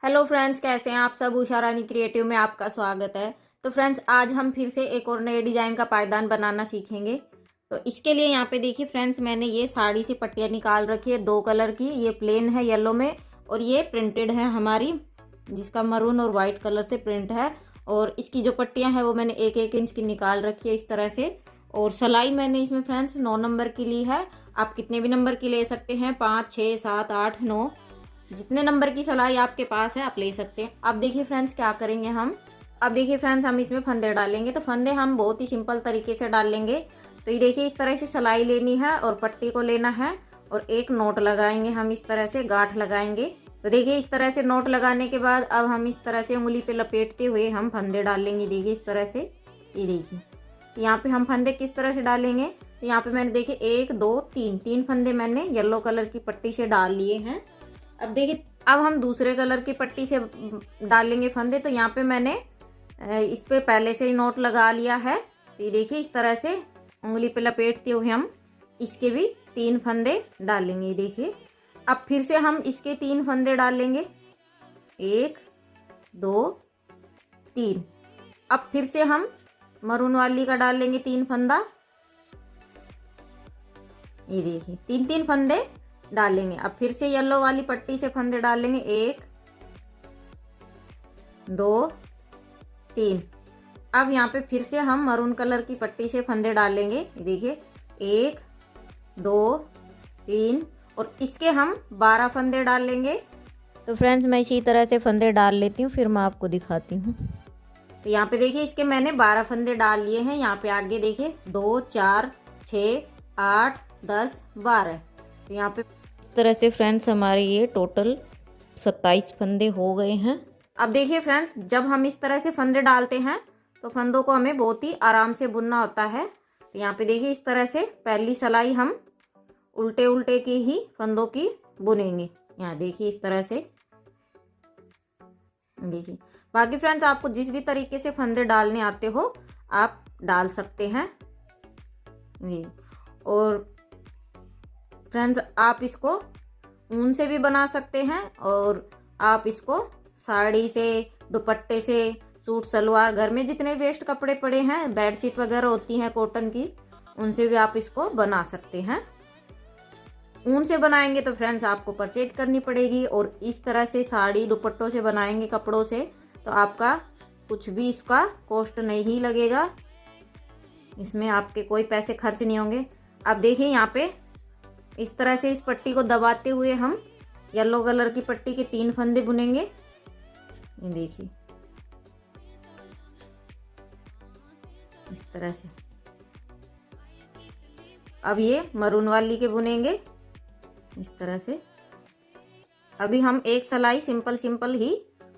Hello friends, कैसे हैं आप सब। उषा रानी क्रिएटिव में आपका स्वागत है। तो फ्रेंड्स, आज हम फिर से एक और नए डिज़ाइन का पायदान बनाना सीखेंगे। तो इसके लिए यहाँ पे देखिए फ्रेंड्स, मैंने ये साड़ी से पट्टियाँ निकाल रखी है 2 कलर की। ये प्लेन है येलो में और ये प्रिंटेड है हमारी, जिसका मरून और वाइट कलर से प्रिंट है। और इसकी जो पट्टियाँ हैं वो मैंने 1-1 इंच की निकाल रखी है इस तरह से। और सिलाई मैंने इसमें फ्रेंड्स 9 नंबर की ली है। आप कितने भी नंबर की ले सकते हैं, 5, 6, 7, 8, 9, जितने नंबर की सिलाई आपके पास है आप ले सकते हैं। अब देखिए फ्रेंड्स क्या करेंगे हम। अब देखिए फ्रेंड्स, हम इसमें फंदे डालेंगे। तो फंदे हम बहुत ही सिंपल तरीके से डाल लेंगे। तो ये देखिए, इस तरह से सिलाई लेनी है और पट्टी को लेना है और एक नोट लगाएंगे। हम इस तरह से गांठ लगाएंगे। तो देखिए, इस तरह से नोट लगाने के बाद अब हम इस तरह से उंगली पे लपेटते हुए हम फंदे डाल लेंगे। देखिए इस तरह से। ये देखिए यहाँ पे हम फंदे किस तरह से डालेंगे। तो यहाँ पे मैंने देखिए 1, 2, 3 फंदे मैंने येलो कलर की पट्टी से डाल लिए हैं। अब देखिए, अब हम दूसरे कलर की पट्टी से डालेंगे फंदे। तो यहाँ पे मैंने इस पे पहले से ही नोट लगा लिया है। तो ये देखिए, इस तरह से उंगली पे लपेटते हुए हम इसके भी 3 फंदे डालेंगे। ये देखिए, अब फिर से हम इसके 3 फंदे डालेंगे। 1, 2, 3। अब फिर से हम मरून वाली का डालेंगे 3 फंदा। ये देखिए 3-3 फंदे डालेंगे। अब फिर से येलो वाली पट्टी से फंदे डालेंगे। 1, 2, 3। अब यहाँ पे फिर से हम मरून कलर की पट्टी से फंदे डालेंगे। देखिए 1, 2, 3 और इसके हम 12 फंदे डालेंगे। तो फ्रेंड्स, मैं इसी तरह से फंदे डाल लेती हूँ, फिर मैं आपको दिखाती हूँ। तो यहाँ पे देखिए, इसके मैंने 12 फंदे डाल लिए हैं। यहाँ पे आगे देखिए 2, 4, 6, 8, 10, 12। तो यहाँ पे इस तरह से फ्रेंड्स हमारे ये टोटल 27 फंदे हो गए हैं। अब देखिए फ्रेंड्स, जब हम इस तरह से फंदे डालते हैं तो फंदों को हमें बहुत ही आराम से बुनना होता है। तो यहाँ पे देखिए, इस तरह से पहली सिलाई हम उल्टे उल्टे की ही फंदों की बुनेंगे। यहाँ देखिए इस तरह से। देखिए, बाकी फ्रेंड्स आपको जिस भी तरीके से फंदे डालने आते हो आप डाल सकते हैं। ये और फ्रेंड्स, आप इसको ऊन से भी बना सकते हैं और आप इसको साड़ी से, दुपट्टे से, सूट सलवार, घर में जितने वेस्ट कपड़े पड़े हैं, बेडशीट वगैरह होती हैं कॉटन की, उनसे भी आप इसको बना सकते हैं। ऊन से बनाएंगे तो फ्रेंड्स आपको परचेज करनी पड़ेगी, और इस तरह से साड़ी दुपट्टों से बनाएंगे कपड़ों से तो आपका कुछ भी इसका कॉस्ट नहीं लगेगा। इसमें आपके कोई पैसे खर्च नहीं होंगे। अब देखिए, यहाँ पे इस तरह से इस पट्टी को दबाते हुए हम येलो कलर की पट्टी के 3 फंदे बुनेंगे। ये देखिए इस तरह से। अब ये मरून वाली के बुनेंगे इस तरह से। अभी हम एक सिलाई सिंपल सिंपल ही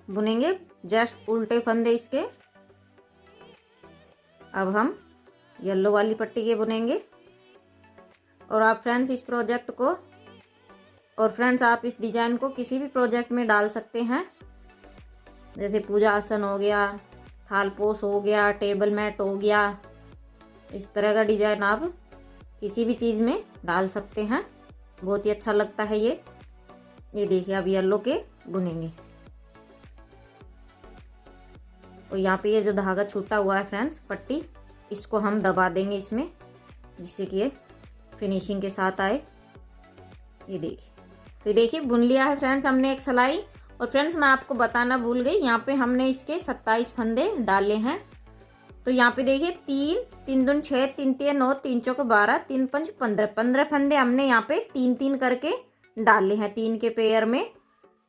बुनेंगे, जस्ट उल्टे फंदे इसके। अब हम येलो वाली पट्टी के बुनेंगे। और आप फ्रेंड्स इस प्रोजेक्ट को, और फ्रेंड्स आप इस डिजाइन को किसी भी प्रोजेक्ट में डाल सकते हैं, जैसे पूजा आसन हो गया, थालपोश हो गया, टेबल मैट हो गया। इस तरह का डिजाइन आप किसी भी चीज़ में डाल सकते हैं, बहुत ही अच्छा लगता है ये। देखिए, अब येलो के बुनेंगे। और यहाँ पे ये जो धागा छूटा हुआ है फ्रेंड्स पट्टी, इसको हम दबा देंगे इसमें, जिससे कि ये फिनिशिंग के साथ आए। ये देखिए, तो ये देखिए बुन लिया है फ्रेंड्स हमने एक सिलाई। और फ्रेंड्स, मैं आपको बताना भूल गई, यहाँ पे हमने इसके 27 फंदे डाले हैं। तो यहाँ पे देखिए 3, 3 दूनी 6, 3 तिया 9, 3 चौके 12, 3 पंच 15, 15 फंदे हमने यहाँ पे 3-3 करके डाले हैं, 3 के पेयर में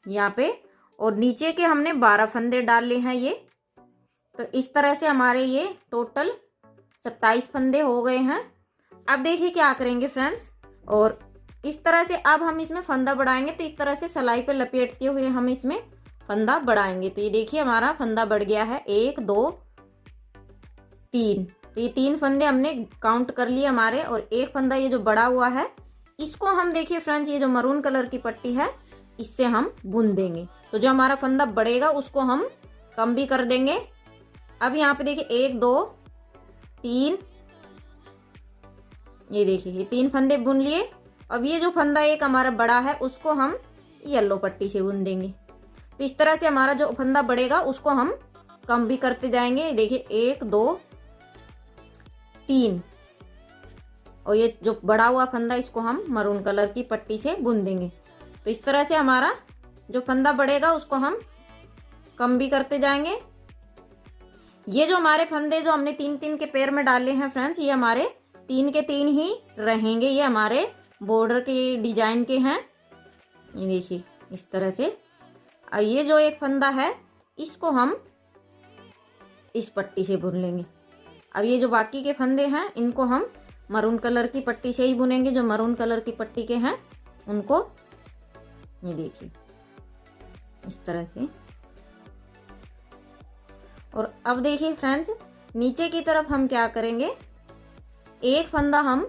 यहाँ पे। और नीचे के हमने 12 फंदे डाले हैं ये। तो इस तरह से हमारे ये टोटल 27 फंदे हो गए हैं। अब देखिए क्या करेंगे फ्रेंड्स, और इस तरह से अब हम इसमें फंदा बढ़ाएंगे। तो इस तरह से सिलाई पे लपेटते हुए हम इसमें फंदा बढ़ाएंगे। तो ये देखिए हमारा फंदा बढ़ गया है 1, 2, 3। तो ये 3 फंदे हमने काउंट कर लिए हमारे। और एक फंदा ये जो बड़ा हुआ है, इसको हम देखिए फ्रेंड्स, ये जो मरून कलर की पट्टी है इससे हम बुन देंगे। तो जो हमारा फंदा बढ़ेगा उसको हम कम भी कर देंगे। अब यहाँ पे देखिए 1, 2, 3, ये देखिए ये 3 फंदे बुन लिए। अब ये जो फंदा एक हमारा बड़ा है उसको हम येलो पट्टी से बुन देंगे। तो इस तरह से हमारा जो फंदा बढ़ेगा उसको हम कम भी करते जाएंगे। देखिए 1 2 3, और ये जो बड़ा हुआ फंदा इसको हम मरून कलर की पट्टी से बुन देंगे। तो इस तरह से हमारा जो फंदा बढ़ेगा उसको हम कम भी करते जाएंगे। ये जो हमारे फंदे जो हमने 3-3 के पेयर में डाले हैं फ्रेंड्स, ये हमारे 3 के 3 ही रहेंगे। ये हमारे बॉर्डर के डिजाइन के हैं। ये देखिए इस तरह से। और ये जो एक फंदा है इसको हम इस पट्टी से बुन लेंगे। अब ये जो बाकी के फंदे हैं इनको हम मरून कलर की पट्टी से ही बुनेंगे। जो मरून कलर की पट्टी के हैं उनको ये देखिए इस तरह से। और अब देखिए फ्रेंड्स, नीचे की तरफ हम क्या करेंगे, एक फंदा हम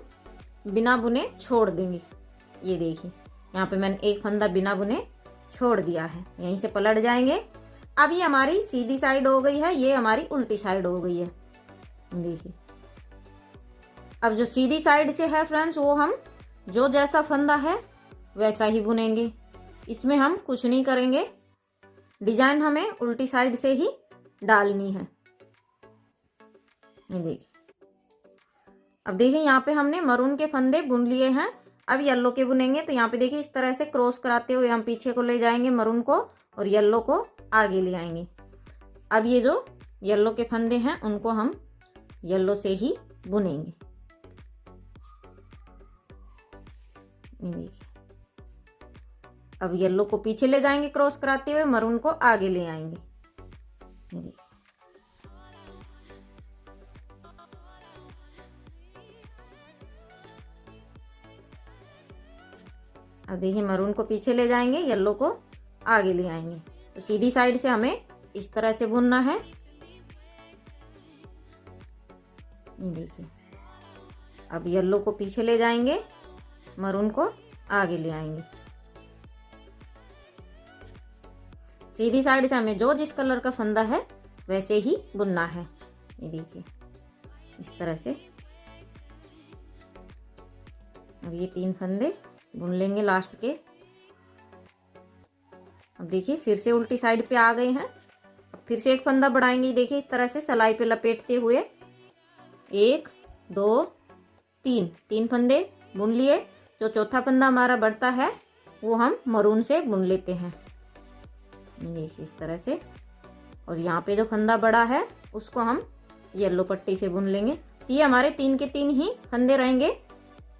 बिना बुने छोड़ देंगे। ये देखिए यहाँ पे मैंने एक फंदा बिना बुने छोड़ दिया है। यहीं से पलट जाएंगे। अब ये हमारी सीधी साइड हो गई है, ये हमारी उल्टी साइड हो गई है। देखिए अब जो सीधी साइड से है फ्रेंड्स, वो हम जो जैसा फंदा है वैसा ही बुनेंगे। इसमें हम कुछ नहीं करेंगे। डिजाइन हमें उल्टी साइड से ही डालनी है। ये देखिए अब देखिए यहाँ पे हमने मरून के फंदे बुन लिए हैं। अब येलो के बुनेंगे। तो यहाँ पे देखिए इस तरह से क्रॉस कराते हुए हम पीछे को ले जाएंगे मरून को, और येलो को आगे ले आएंगे। अब ये जो येलो के फंदे हैं उनको हम येलो से ही बुनेंगे। ये देखिए अब येलो को पीछे ले जाएंगे क्रॉस कराते हुए, मरून को आगे ले आएंगे। ये देखिए अब देखिए मरून को पीछे ले जाएंगे, येलो को आगे ले आएंगे। तो सीधी साइड से हमें इस तरह से बुनना है। ये देखिए अब येलो को पीछे ले जाएंगे, मरून को आगे ले आएंगे। सीधी साइड से हमें जो जिस कलर का फंदा है वैसे ही बुनना है। ये देखिए इस तरह से। अब ये 3 फंदे बुन लेंगे लास्ट के। अब देखिए फिर से उल्टी साइड पे आ गए हैं। अब फिर से एक फंदा बढ़ाएंगे। देखिए इस तरह से सलाई पे लपेटते हुए 1 2 3 फंदे बुन लिए। जो चौथा फंदा हमारा बढ़ता है वो हम मरून से बुन लेते हैं। देखिए इस तरह से। और यहाँ पे जो फंदा बड़ा है उसको हम येलो पट्टी से बुन लेंगे। तो ये हमारे 3 के 3 ही फंदे रहेंगे।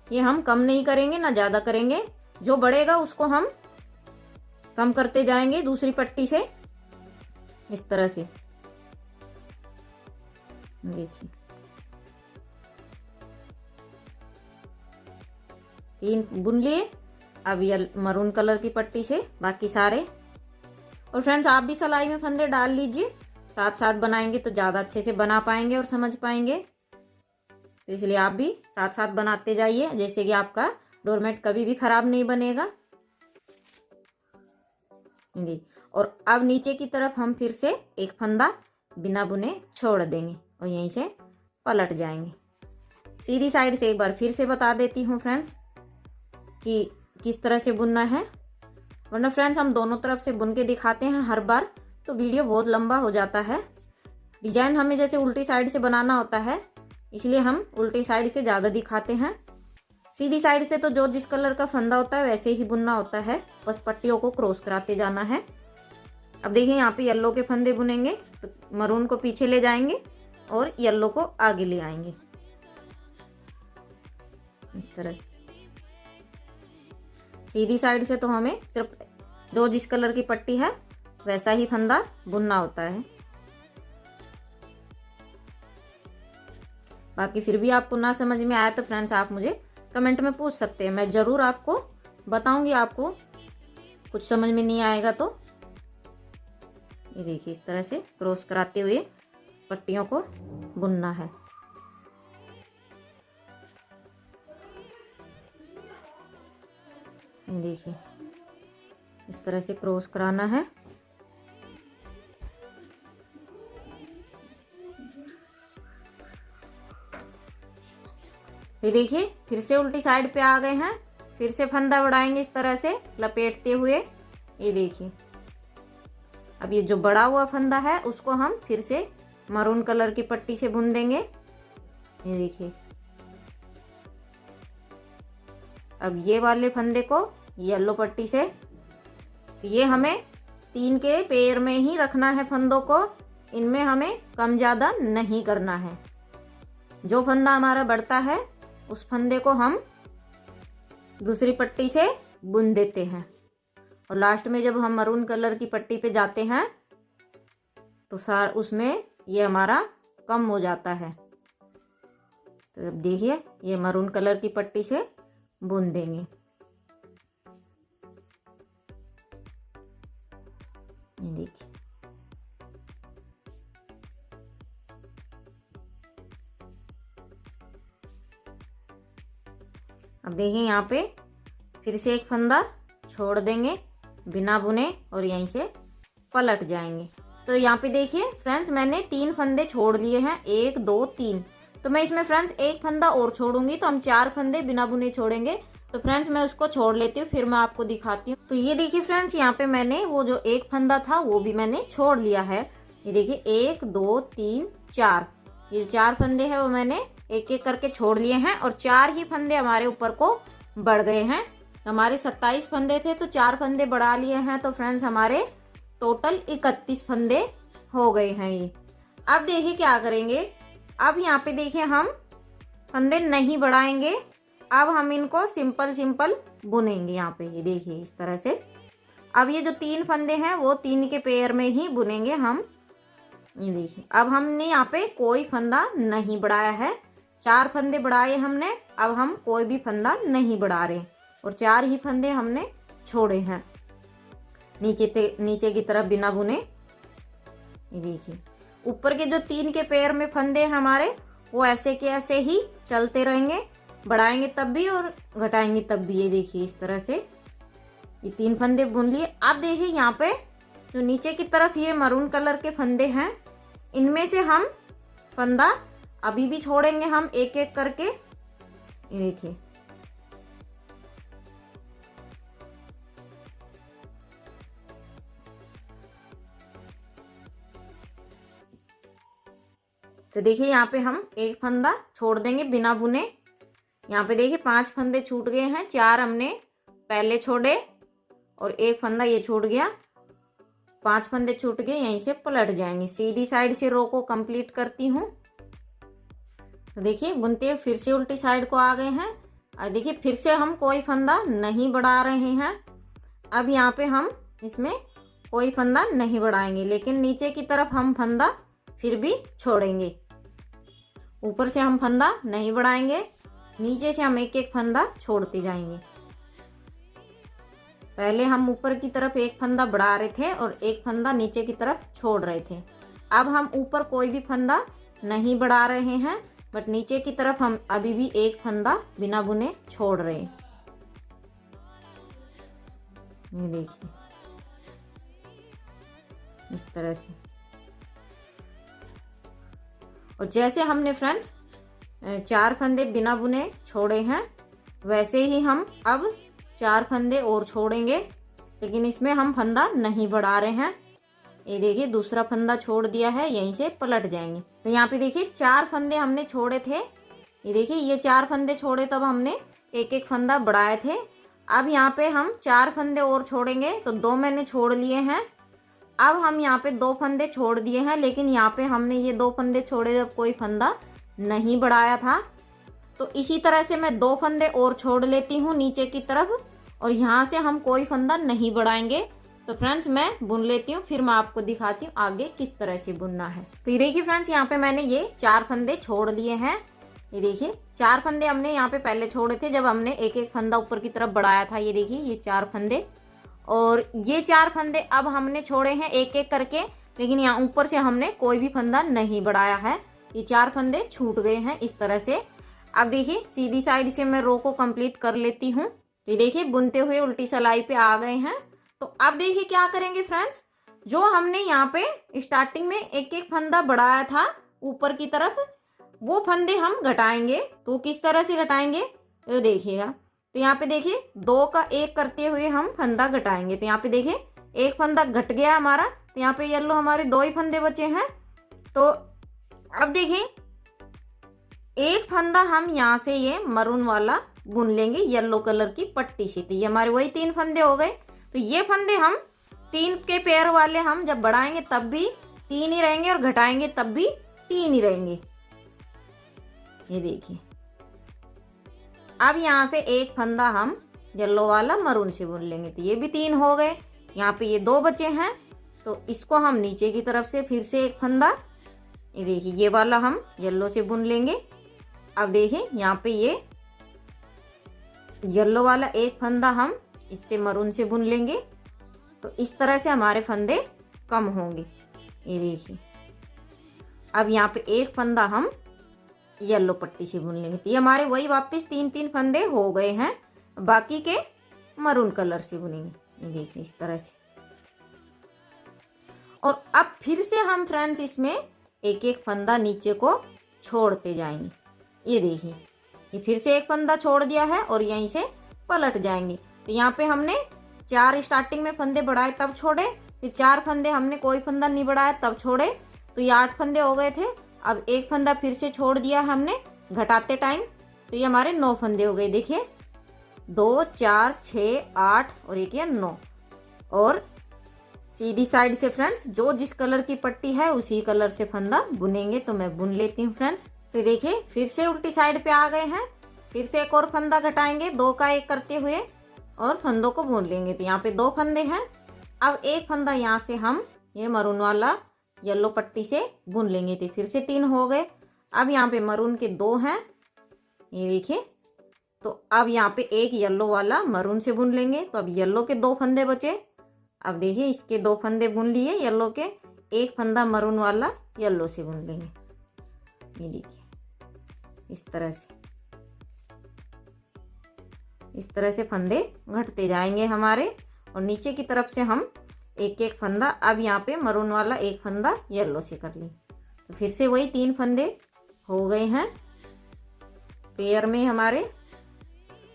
ये हम कम नहीं करेंगे ना ज़्यादा करेंगे। जो बढ़ेगा उसको हम कम करते जाएंगे दूसरी पट्टी से इस तरह से। देखिए 3 बुन लिए। अब ये मरून कलर की पट्टी से बाकी सारे। और फ्रेंड्स आप भी सिलाई में फंदे डाल लीजिए, साथ साथ बनाएंगे तो ज़्यादा अच्छे से बना पाएंगे और समझ पाएंगे। तो इसलिए आप भी साथ साथ बनाते जाइए, जैसे कि आपका डोरमेट कभी भी खराब नहीं बनेगा। और अब नीचे की तरफ हम फिर से एक फंदा बिना बुने छोड़ देंगे और यहीं से पलट जाएंगे। सीधी साइड से एक बार फिर से बता देती हूँ फ्रेंड्स कि किस तरह से बुनना है, वरना फ्रेंड्स हम दोनों तरफ से बुन के दिखाते हैं हर बार तो वीडियो बहुत लंबा हो जाता है। डिजाइन हमें जैसे उल्टी साइड से बनाना होता है, इसलिए हम उल्टी साइड से ज़्यादा दिखाते हैं। सीधी साइड से तो जो जिस कलर का फंदा होता है वैसे ही बुनना होता है, बस पट्टियों को क्रॉस कराते जाना है। अब देखिए यहाँ पे येलो के फंदे बुनेंगे तो मरून को पीछे ले जाएंगे और येलो को आगे ले आएंगे इस तरह से। सीधी साइड से तो हमें सिर्फ जो जिस कलर की पट्टी है वैसा ही फंदा बुनना होता है। बाकी फिर भी आपको ना समझ में आया तो फ्रेंड्स आप मुझे कमेंट में पूछ सकते हैं, मैं ज़रूर आपको बताऊंगी। आपको कुछ समझ में नहीं आएगा तो ये देखिए इस तरह से क्रॉस कराते हुए पट्टियों को बुनना है। देखिए इस तरह से क्रॉस कराना है। ये देखिए फिर से उल्टी साइड पे आ गए हैं, फिर से फंदा बढ़ाएंगे इस तरह से लपेटते हुए। ये देखिए अब ये जो बड़ा हुआ फंदा है उसको हम फिर से मरून कलर की पट्टी से बुन देंगे। ये देखिए, अब ये वाले फंदे को येलो पट्टी से, ये हमें 3 के पेयर में ही रखना है फंदों को, इनमें हमें कम ज़्यादा नहीं करना है। जो फंदा हमारा बढ़ता है उस फंदे को हम दूसरी पट्टी से बुन देते हैं और लास्ट में जब हम मरून कलर की पट्टी पे जाते हैं तो उसमें ये हमारा कम हो जाता है। तो अब देखिए, ये मरून कलर की पट्टी से बुन देंगे। ये देखिए, अब देखिए यहाँ पे फिर से एक फंदा छोड़ देंगे बिना बुने और यहीं से पलट जाएंगे। तो यहाँ पे देखिए फ्रेंड्स, मैंने 3 फंदे छोड़ लिए हैं, 1 2 3। तो मैं इसमें फ्रेंड्स एक फंदा और छोड़ूंगी, तो हम 4 फंदे बिना बुने छोड़ेंगे। तो फ्रेंड्स मैं उसको छोड़ लेती हूँ, फिर मैं आपको दिखाती हूँ। तो ये देखिए फ्रेंड्स, यहाँ पे मैंने वो जो एक फंदा था वो भी मैंने छोड़ लिया है। ये देखिए 1 2 3 4, ये 4 फंदे हैं वो मैंने एक एक करके छोड़ लिए हैं और 4 ही फंदे हमारे ऊपर को बढ़ गए हैं। हमारे 27 फंदे थे तो 4 फंदे बढ़ा लिए हैं, तो फ्रेंड्स हमारे टोटल 31 फंदे हो गए हैं ये। अब देखिए क्या करेंगे, अब यहाँ पे देखिए हम फंदे नहीं बढ़ाएंगे, अब हम इनको सिंपल सिंपल बुनेंगे। यहाँ पे ये देखिए इस तरह से। अब ये जो 3 फंदे हैं वो 3 के पेयर में ही बुनेंगे हम। ये देखिए, अब हमने यहाँ पे कोई फंदा नहीं बढ़ाया है, 4 फंदे बढ़ाए हमने, अब हम कोई भी फंदा नहीं बढ़ा रहे और 4 ही फंदे हमने छोड़े हैं नीचे की तरफ बिना बुने। ये देखिए, ऊपर के जो 3 के पेयर में फंदे हमारे वो ऐसे के ऐसे ही चलते रहेंगे, बढ़ाएंगे तब भी और घटाएंगे तब भी। ये देखिए इस तरह से ये 3 फंदे बुन लिए। अब देखिए यहाँ पे जो नीचे की तरफ ये मरून कलर के फंदे हैं, इनमें से हम फंदा अभी भी छोड़ेंगे हम एक एक करके। ये देखिए, तो देखिए यहाँ पे हम एक फंदा छोड़ देंगे बिना बुने। यहाँ पे देखिए 5 फंदे छूट गए हैं, 4 हमने पहले छोड़े और एक फंदा ये छूट गया, 5 फंदे छूट गए, यहीं से पलट जाएंगे। सीधी साइड से रो को कंप्लीट करती हूँ। तो देखिए बुनते हुए फिर से उल्टी साइड को आ गए हैं और देखिए फिर से हम कोई फंदा नहीं बढ़ा रहे हैं। अब यहाँ पे हम इसमें कोई फंदा नहीं बढ़ाएंगे, लेकिन नीचे की तरफ हम फंदा फिर भी छोड़ेंगे। ऊपर से हम फंदा नहीं बढ़ाएंगे, नीचे से हम एक एक फंदा छोड़ते जाएंगे। पहले हम ऊपर की तरफ एक फंदा बढ़ा रहे थे और एक फंदा नीचे की तरफ छोड़ रहे थे। अब हम ऊपर कोई भी फंदा नहीं बढ़ा रहे हैं, बट नीचे की तरफ हम अभी भी एक फंदा बिना बुने छोड़ रहे हैं। ये देखिए इस तरह से। और जैसे हमने फ्रेंड्स 4 फंदे बिना बुने छोड़े हैं, वैसे ही हम अब 4 फंदे और छोड़ेंगे, लेकिन इसमें हम फंदा नहीं बढ़ा रहे हैं। ये देखिए दूसरा फंदा छोड़ दिया है, यहीं से पलट जाएंगे। तो यहाँ पे देखिए 4 फंदे हमने छोड़े थे। ये देखिए ये 4 फंदे छोड़े तब हमने एक एक फंदा बढ़ाए थे। अब यहाँ पे हम 4 फंदे और छोड़ेंगे, तो 2 मैंने छोड़ लिए हैं। अब हम यहाँ पे 2 फंदे छोड़ दिए हैं, लेकिन यहाँ पे हमने ये 2 फंदे छोड़े जब कोई फंदा नहीं बढ़ाया था। तो इसी तरह से मैं 2 फंदे और छोड़ लेती हूँ नीचे की तरफ और यहाँ से हम कोई फंदा नहीं बढ़ाएंगे। तो फ्रेंड्स मैं बुन लेती हूँ, फिर मैं आपको दिखाती हूँ आगे किस तरह से बुनना है। तो ये देखिए फ्रेंड्स, यहाँ पे मैंने ये 4 फंदे छोड़ दिए हैं। ये देखिए 4 फंदे हमने यहाँ पे पहले छोड़े थे जब हमने एक एक फंदा ऊपर की तरफ बढ़ाया था। ये देखिए ये 4 फंदे, और ये 4 फंदे अब हमने छोड़े हैं एक एक करके, लेकिन यहाँ ऊपर से हमने कोई भी फंदा नहीं बढ़ाया है। ये 4 फंदे छूट गए हैं इस तरह से। अब देखिए सीधी साइड से मैं रो को कंप्लीट कर लेती हूँ। तो ये देखिए बुनते हुए उल्टी सिलाई पे आ गए हैं। तो अब देखिए क्या करेंगे फ्रेंड्स, जो हमने यहाँ पे स्टार्टिंग में एक एक फंदा बढ़ाया था ऊपर की तरफ, वो फंदे हम घटाएंगे। तो किस तरह से घटाएंगे तो देखिएगा। तो यहाँ पे देखिए 2 का 1 करते हुए हम फंदा घटाएंगे। तो यहाँ पे देखिए एक फंदा घट गया हमारा, तो तो यहाँ पे येलो हमारे 2 ही फंदे बचे हैं। तो अब देखिए एक फंदा हम यहाँ से ये मरून वाला बुन लेंगे येलो कलर की पट्टी से। तो ये हमारे वही 3 फंदे हो गए। तो ये फंदे हम 3 के पेयर वाले हम जब बढ़ाएंगे तब भी 3 ही रहेंगे और घटाएंगे तब भी 3 ही रहेंगे। ये देखिए अब यहाँ से एक फंदा हम येलो वाला मरून से बुन लेंगे। तो ये भी 3 हो गए। यहाँ पे ये 2 बचे हैं तो इसको हम नीचे की तरफ से फिर से एक फंदा, ये देखिए ये वाला हम येलो से बुन लेंगे। अब देखिए यहाँ पे ये येलो वाला एक फंदा हम इससे मरून से बुन लेंगे। तो इस तरह से हमारे फंदे कम होंगे। ये देखिए अब यहाँ पे एक फंदा हम येलो पट्टी से बुन लेंगे। तो ये हमारे वही वापस 3 फंदे हो गए हैं। बाकी के मरून कलर से बुनेंगे। ये देखिए इस तरह से। और अब फिर से हम फ्रेंड्स इसमें एक एक फंदा नीचे को छोड़ते जाएंगे। ये देखिए ये फिर से एक फंदा छोड़ दिया है और यहीं से पलट जाएंगे। तो यहाँ पे हमने 4 स्टार्टिंग में फंदे बढ़ाए तब छोड़े, फिर 4 फंदे हमने कोई फंदा नहीं बढ़ाया तब छोड़े। तो ये 8 फंदे हो गए थे। अब एक फंदा फिर से छोड़ दिया हमने घटाते टाइम। तो ये हमारे 9 फंदे हो गए। देखिए 2 4 6 8 और एक ये 9। और सीधी साइड से फ्रेंड्स जो जिस कलर की पट्टी है उसी कलर से फंदा बुनेंगे। तो मैं बुन लेती हूँ फ्रेंड्स। तो देखिए फिर से उल्टी साइड पे आ गए हैं। फिर से एक और फंदा घटाएंगे 2 का 1 करते हुए और फंदों को बुन लेंगे। तो यहाँ पे 2 फंदे हैं। अब एक फंदा यहाँ से हम ये मरून वाला येलो पट्टी से बुन लेंगे। तो फिर से 3 हो गए। अब यहाँ पे मरून के 2 हैं। ये देखिए तो अब यहाँ पे एक येलो वाला मरून से बुन लेंगे। तो अब येलो के 2 फंदे बचे। अब देखिए इसके 2 फंदे बुन लिए येलो के, एक फंदा मरून वाला येलो से बुन लेंगे। ये देखिए इस तरह से फंदे घटते जाएंगे हमारे। और नीचे की तरफ से हम एक एक फंदा, अब यहाँ पे मरून वाला एक फंदा येलो से कर लें। तो फिर से वही 3 फंदे हो गए हैं पेयर में हमारे।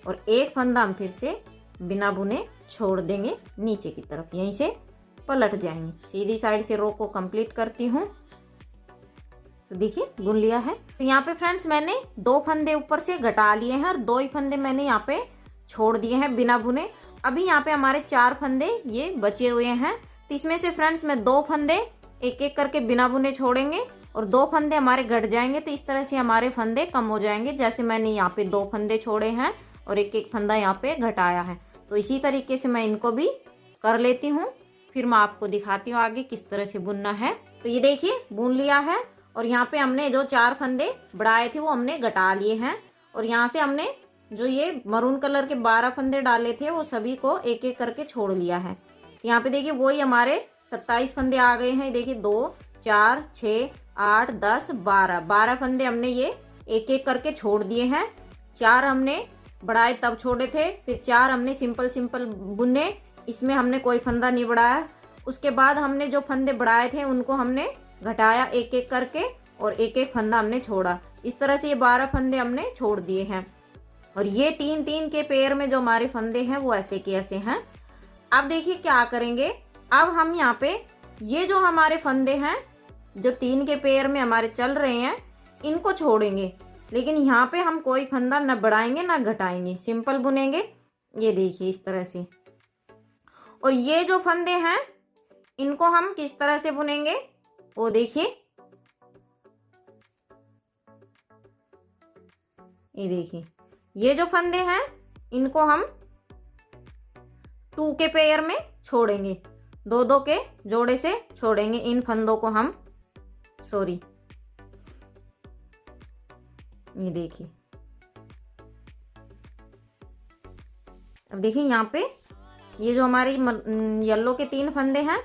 और एक फंदा हम फिर से बिना बुने छोड़ देंगे नीचे की तरफ, यहीं से पलट जाएंगे। सीधी साइड से रो को कंप्लीट करती हूँ। तो देखिए बुन लिया है। तो यहाँ पे फ्रेंड्स मैंने 2 फंदे ऊपर से घटा लिए हैं और 2 ही फंदे मैंने यहाँ पे छोड़ दिए हैं बिना बुने। अभी यहाँ पे हमारे 4 फंदे ये बचे हुए हैं। तो इसमें से फ्रेंड्स मैं 2 फंदे एक एक करके बिना बुने छोड़ेंगे और 2 फंदे हमारे घट जाएंगे। तो इस तरह से हमारे फंदे कम हो जाएंगे। जैसे मैंने यहाँ पे 2 फंदे छोड़े हैं और एक एक फंदा यहाँ पे घटाया है। तो इसी तरीके से मैं इनको भी कर लेती हूँ। फिर मैं आपको दिखाती हूँ आगे किस तरह से बुनना है। तो ये देखिए बुन लिया है। और यहाँ पे हमने जो 4 फंदे बढ़ाए थे वो हमने घटा लिए हैं। और यहाँ से हमने जो ये मरून कलर के 12 फंदे डाले थे वो सभी को एक एक करके छोड़ लिया है। यहाँ पे देखिए वही हमारे 27 फंदे आ गए हैं। देखिए 2 4 6 8 10 12 फंदे हमने ये एक एक करके छोड़ दिए हैं। 4 हमने बढ़ाए तब छोड़े थे, फिर 4 हमने सिंपल बुने, इसमें हमने कोई फंदा नहीं बढ़ाया। उसके बाद हमने जो फंदे बढ़ाए थे उनको हमने घटाया एक एक करके और एक एक फंदा हमने छोड़ा। इस तरह से ये 12 फंदे हमने छोड़ दिए हैं। और ये 3 के पेयर में जो हमारे फंदे हैं वो ऐसे के ऐसे हैं। अब देखिए क्या करेंगे। अब हम यहाँ पे ये जो हमारे फंदे हैं जो 3 के पेयर में हमारे चल रहे हैं इनको छोड़ेंगे। लेकिन यहाँ पे हम कोई फंदा न बढ़ाएंगे ना घटाएंगे, सिंपल बुनेंगे। ये देखिए इस तरह से। और ये जो फंदे हैं इनको हम किस तरह से बुनेंगे वो देखिए। ये देखिए ये जो फंदे हैं इनको हम 2 के पेयर में छोड़ेंगे, 2 के जोड़े से छोड़ेंगे इन फंदों को हम। सॉरी ये देखिए। अब देखिए यहाँ पे ये जो हमारे येलो के 3 फंदे हैं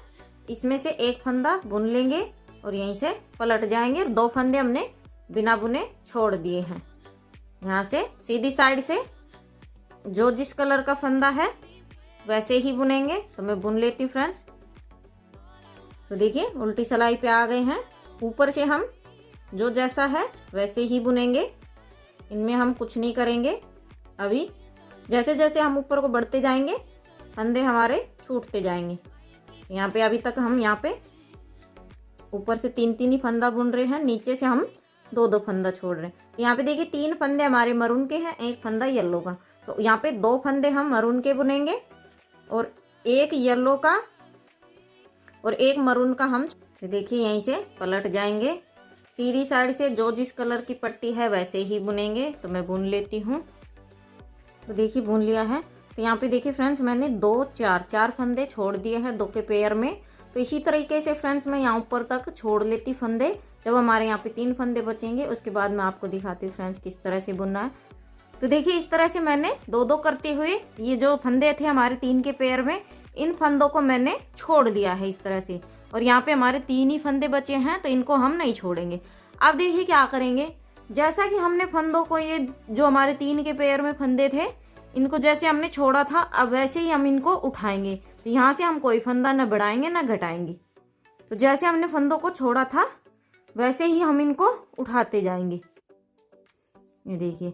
इसमें से एक फंदा बुन लेंगे और यहीं से पलट जाएंगे। 2 फंदे हमने बिना बुने छोड़ दिए हैं। यहाँ से सीधी साइड से जो जिस कलर का फंदा है वैसे ही बुनेंगे। तो मैं बुन लेती हूँ फ्रेंड्स। तो देखिए उल्टी सिलाई पे आ गए हैं। ऊपर से हम जो जैसा है वैसे ही बुनेंगे, इनमें हम कुछ नहीं करेंगे। अभी जैसे जैसे हम ऊपर को बढ़ते जाएंगे फंदे हमारे छूटते जाएंगे। यहाँ पे अभी तक हम यहाँ पे ऊपर से 3-3 ही फंदा बुन रहे हैं, नीचे से हम 2-2 फंदा छोड़ रहे हैं। यहाँ पे देखिए 3 फंदे हमारे मरून के हैं, 1 फंदा येलो का। तो यहाँ पे 2 फंदे हम मरून के बुनेंगे और 1 येलो का और 1 मरून का हम देखिए यहीं से पलट जाएंगे। सीधी साइड से जो जिस कलर की पट्टी है वैसे ही बुनेंगे। तो मैं बुन लेती हूँ। तो देखिए बुन लिया है। तो यहाँ पे देखिए फ्रेंड्स मैंने 4 फंदे छोड़ दिए हैं 2 के पेयर में। तो इसी तरीके से फ्रेंड्स मैं यहाँ ऊपर तक छोड़ लेती फंदे। जब हमारे यहाँ पे 3 फंदे बचेंगे उसके बाद मैं आपको दिखाती हूँ फ्रेंड्स किस तरह से बुनना है। तो देखिए इस तरह से मैंने 2-2 करते हुए ये जो फंदे थे हमारे 3 के पेयर में, इन फंदों को मैंने छोड़ दिया है इस तरह से। और यहाँ पे हमारे 3 ही फंदे बचे हैं तो इनको हम नहीं छोड़ेंगे। अब देखिए क्या करेंगे, जैसा कि हमने फंदों को, ये जो हमारे 3 के पेयर में फंदे थे, इनको जैसे हमने छोड़ा था अब वैसे ही हम इनको उठाएंगे। तो यहाँ से हम कोई फंदा ना बढ़ाएंगे ना घटाएंगे। तो जैसे हमने फंदों को छोड़ा था वैसे ही हम इनको उठाते जाएंगे। ये देखिए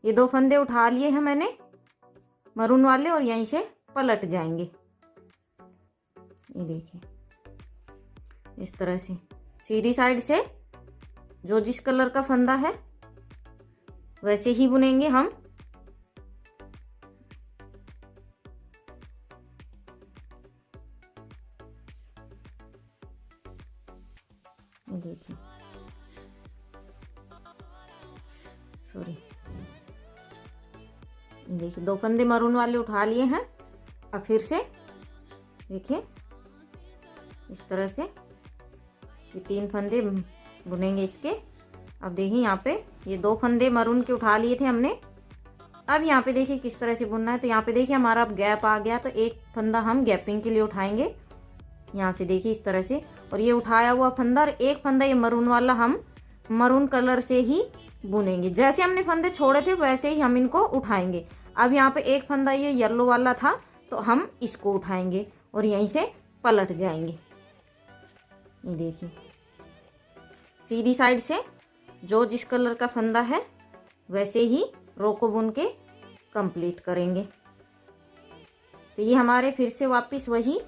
ये 2 फंदे उठा लिए हैं मैंने मरून वाले और यहीं से पलट जाएंगे। ये देखिए इस तरह से सीधी साइड से जो जिस कलर का फंदा है वैसे ही बुनेंगे हम। देखिए सॉरी, देखिए 2 फंदे मरून वाले उठा लिए हैं। अब फिर से देखिए इस तरह से ये 3 फंदे बुनेंगे इसके। अब देखिए यहाँ पे ये 2 फंदे मरून के उठा लिए थे हमने। अब यहाँ पे देखिए किस तरह से बुनना है। तो यहाँ पे देखिए हमारा अब गैप आ गया, तो 1 फंदा हम गैपिंग के लिए उठाएंगे यहाँ से, देखिए इस तरह से। और ये उठाया हुआ फंदा और 1 फंदा ये मरून वाला हम मरून कलर से ही बुनेंगे। जैसे हमने फंदे छोड़े थे वैसे ही हम इनको उठाएंगे। अब यहाँ पे 1 फंदा ये येलो वाला था तो हम इसको उठाएंगे और यहीं से पलट जाएंगे। ये देखिए सीधी साइड से जो जिस कलर का फंदा है वैसे ही रो को बुन के कंप्लीट करेंगे। तो ये हमारे फिर से वापस वही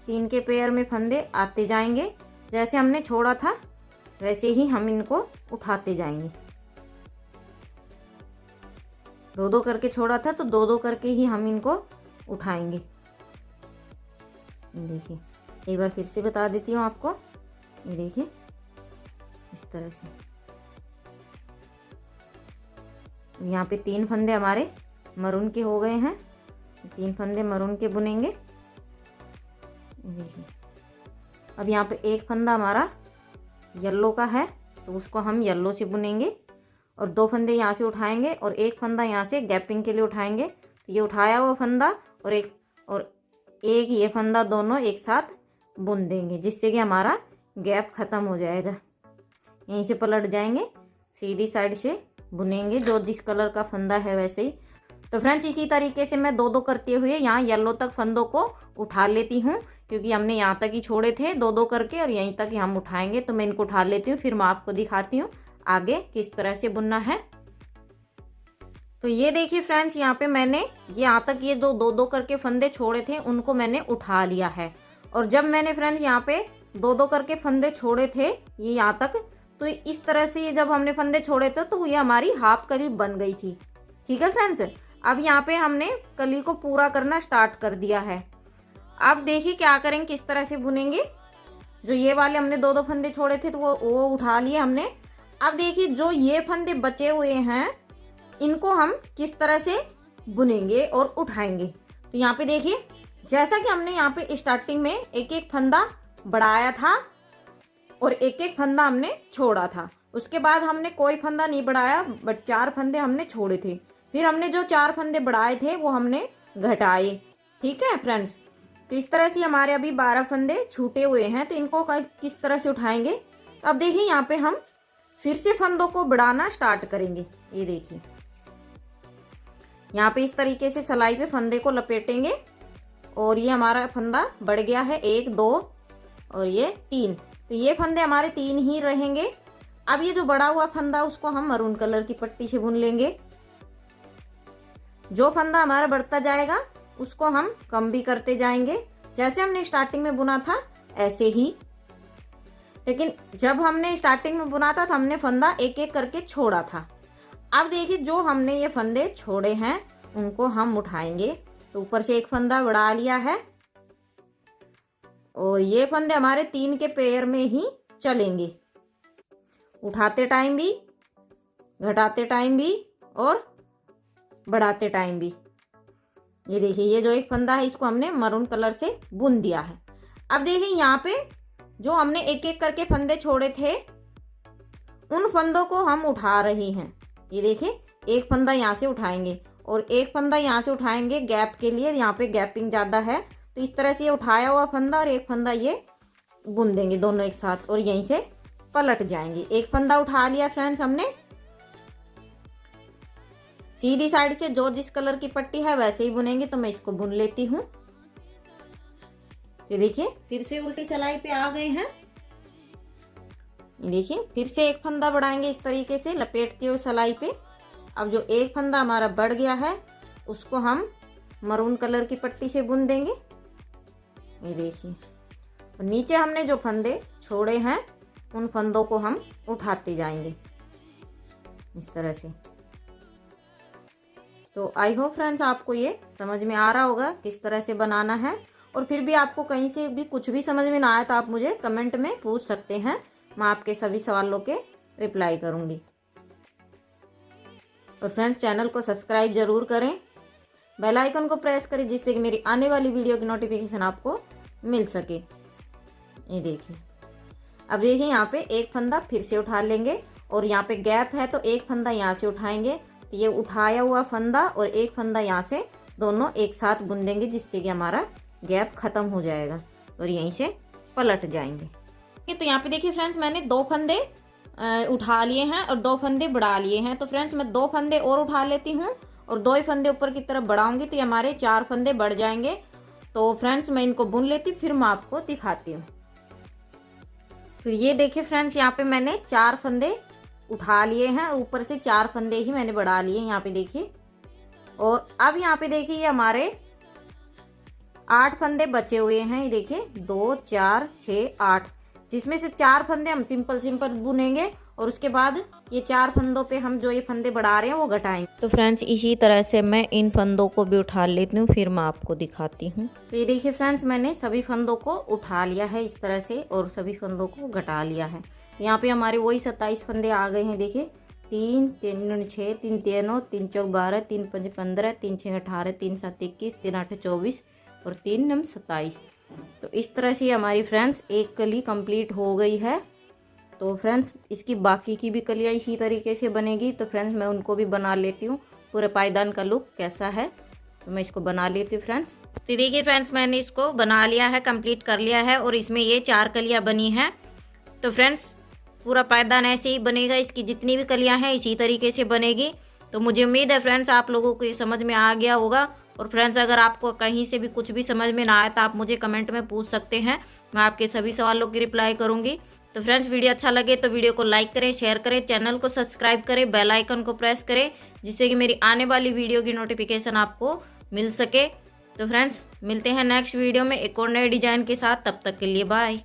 3 के पेयर में फंदे आते जाएंगे। जैसे हमने छोड़ा था वैसे ही हम इनको उठाते जाएंगे। 2-2 करके छोड़ा था तो 2-2 करके ही हम इनको उठाएंगे। देखिए एक बार फिर से बता देती हूँ आपको। ये देखिए इस तरह से यहाँ पे 3 फंदे हमारे मरून के हो गए हैं। 3 फंदे मरून के बुनेंगे। देखिए अब यहाँ पे 1 फंदा हमारा येलो का है तो उसको हम येलो से बुनेंगे और 2 फंदे यहाँ से उठाएंगे और 1 फंदा यहाँ से गैपिंग के लिए उठाएंगे। तो ये उठाया हुआ फंदा और एक ये फंदा दोनों एक साथ बुन देंगे, जिससे कि हमारा गैप ख़त्म हो जाएगा। यहीं से पलट जाएंगे, सीधी साइड से बुनेंगे जो जिस कलर का फंदा है वैसे ही। तो फ्रेंड्स इसी तरीके से मैं 2-2 करते हुए यहाँ येलो तक फंदों को उठा लेती हूँ, क्योंकि हमने यहाँ तक ही छोड़े थे 2-2 करके और यहीं तक ही हम उठाएंगे। तो मैं इनको उठा लेती हूँ, फिर मैं आपको दिखाती हूँ आगे किस तरह से बुनना है। तो ये देखिए फ्रेंड्स यहाँ पे मैंने यहाँ तक ये 2-2 करके फंदे छोड़े थे उनको मैंने उठा लिया है। और जब मैंने फ्रेंड्स यहाँ पे 2-2 करके फंदे छोड़े थे ये यहाँ तक, तो इस तरह से ये जब हमने फंदे छोड़े थे तो ये हमारी हाफ कली बन गई थी। ठीक है फ्रेंड्स, अब यहाँ पे हमने कली को पूरा करना स्टार्ट कर दिया है। अब देखिए क्या करेंगे, किस तरह से बुनेंगे। जो ये वाले हमने 2-2 फंदे छोड़े थे तो वो उठा लिए हमने। अब देखिए जो ये फंदे बचे हुए हैं इनको हम किस तरह से बुनेंगे और उठाएंगे। तो यहाँ पे देखिए जैसा कि हमने यहाँ पे स्टार्टिंग में 1-1 फंदा बढ़ाया था और 1-1 फंदा हमने छोड़ा था, उसके बाद हमने कोई फंदा नहीं बढ़ाया बट 4 फंदे हमने छोड़े थे। फिर हमने जो 4 फंदे बढ़ाए थे वो हमने घटाए। ठीक है फ्रेंड्स, तो इस तरह से हमारे अभी 12 फंदे छूटे हुए हैं। तो इनको किस तरह से उठाएंगे। तो अब देखिए यहाँ पे हम फिर से फंदों को बढ़ाना स्टार्ट करेंगे। ये देखिए यहाँ पे इस तरीके से सलाई पे फंदे को लपेटेंगे और ये हमारा फंदा बढ़ गया है 1, 2 और ये 3। तो ये फंदे हमारे 3 ही रहेंगे। अब ये जो बड़ा हुआ फंदा उसको हम मरून कलर की पट्टी से बुन लेंगे। जो फंदा हमारा बढ़ता जाएगा उसको हम कम भी करते जाएंगे, जैसे हमने स्टार्टिंग में बुना था ऐसे ही। लेकिन जब हमने स्टार्टिंग में बुना था तो हमने फंदा एक एक करके छोड़ा था। अब देखिए जो हमने ये फंदे छोड़े हैं उनको हम उठाएंगे। तो ऊपर से एक फंदा बढ़ा लिया है और ये फंदे हमारे 3 के पेयर में ही चलेंगे, उठाते टाइम भी, घटाते टाइम भी और बढ़ाते टाइम भी। ये देखिए ये जो एक फंदा है इसको हमने मरून कलर से बुन दिया है। अब देखिए यहाँ पे जो हमने एक एक करके फंदे छोड़े थे उन फंदों को हम उठा रहे हैं। ये देखिए एक फंदा यहाँ से उठाएंगे और एक फंदा यहाँ से उठाएंगे गैप के लिए, यहाँ पे गैपिंग ज़्यादा है तो इस तरह से ये उठाया हुआ फंदा और एक फंदा ये बुन देंगे दोनों एक साथ और यहीं से पलट जाएंगे। एक फंदा उठा लिया फ्रेंड्स हमने, सीधी साइड से जो जिस कलर की पट्टी है वैसे ही बुनेंगे। तो मैं इसको बुन लेती हूँ। ये देखिए फिर से उल्टी सिलाई पे आ गए हैं। ये देखिए फिर से एक फंदा बढ़ाएंगे इस तरीके से लपेटते हुए सिलाई पे। अब जो एक फंदा हमारा बढ़ गया है उसको हम मरून कलर की पट्टी से बुन देंगे। ये देखिए और नीचे हमने जो फंदे छोड़े हैं उन फंदों को हम उठाते जाएंगे इस तरह से। तो आई होप फ्रेंड्स आपको ये समझ में आ रहा होगा किस तरह से बनाना है। और फिर भी आपको कहीं से भी कुछ भी समझ में ना आया तो आप मुझे कमेंट में पूछ सकते हैं, मैं आपके सभी सवालों के रिप्लाई करूंगी। और फ्रेंड्स चैनल को सब्सक्राइब जरूर करें, बेल आइकन को प्रेस करें जिससे कि मेरी आने वाली वीडियो की नोटिफिकेशन आपको मिल सके। ये देखिए अब देखिए यहाँ पे एक फंदा फिर से उठा लेंगे और यहाँ पे गैप है तो एक फंदा यहाँ से उठाएंगे। तो ये उठाया हुआ फंदा और एक फंदा यहाँ से दोनों एक साथ बुन देंगे जिससे कि हमारा गैप खत्म हो जाएगा और यहीं से पलट जाएंगे। तो यहाँ पे देखिए फ्रेंड्स मैंने 2 फंदे उठा लिए हैं और 2 फंदे बढ़ा लिए हैं। तो फ्रेंड्स मैं 2 फंदे और उठा लेती हूँ और 2 ही फंदे ऊपर की तरफ बढ़ाऊंगी तो ये हमारे 4 फंदे बढ़ जाएंगे। तो फ्रेंड्स मैं इनको बुन लेती फिर मैं आपको दिखाती हूँ। तो ये देखिए फ्रेंड्स यहाँ पे मैंने 4 फंदे उठा लिए हैं और ऊपर से 4 फंदे ही मैंने बढ़ा लिए यहाँ पे देखिए। और अब यहाँ पे देखिए ये हमारे 8 फंदे बचे हुए हैं। ये देखिए 2 4 6 8, जिसमें से 4 फंदे हम सिंपल बुनेंगे और उसके बाद ये 4 फंदों पे हम जो ये फंदे बढ़ा रहे हैं वो घटाएंगे। तो फ्रेंड्स इसी तरह से मैं इन फंदों को भी उठा लेती हूँ फिर मैं आपको दिखाती हूँ। तो ये देखिए फ्रेंड्स मैंने सभी फंदों को उठा लिया है इस तरह से और सभी फंदों को घटा लिया है। यहाँ पे हमारे वही 27 फंदे आ गए हैं। देखिए 3 3 6 3 3 9 3 4 12 3 5 15 3 6 18 3 7 21 3 8 24 और 3 9 27। तो इस तरह से हमारी फ्रेंड्स एक कली कंप्लीट हो गई है। तो फ्रेंड्स इसकी बाकी की भी कलियाँ इसी तरीके से बनेगी। तो फ्रेंड्स मैं उनको भी बना लेती हूँ, पूरे पायदान का लुक कैसा है तो मैं इसको बना लेती हूँ फ्रेंड्स। तो देखिए फ्रेंड्स मैंने इसको बना लिया है, कंप्लीट कर लिया है और इसमें ये 4 कलियाँ बनी हैं। तो फ्रेंड्स पूरा पायदान ऐसे ही बनेगा, इसकी जितनी भी कलियाँ हैं इसी तरीके से बनेगी। तो मुझे उम्मीद है फ्रेंड्स आप लोगों को ये समझ में आ गया होगा। और फ्रेंड्स अगर आपको कहीं से भी कुछ भी समझ में ना आए तो आप मुझे कमेंट में पूछ सकते हैं, मैं आपके सभी सवालों की रिप्लाई करूंगी। तो फ्रेंड्स वीडियो अच्छा लगे तो वीडियो को लाइक करें, शेयर करें, चैनल को सब्सक्राइब करें, बेल आइकन को प्रेस करें जिससे कि मेरी आने वाली वीडियो की नोटिफिकेशन आपको मिल सके। तो फ्रेंड्स मिलते हैं नेक्स्ट वीडियो में एक और नए डिजाइन के साथ, तब तक के लिए बाय।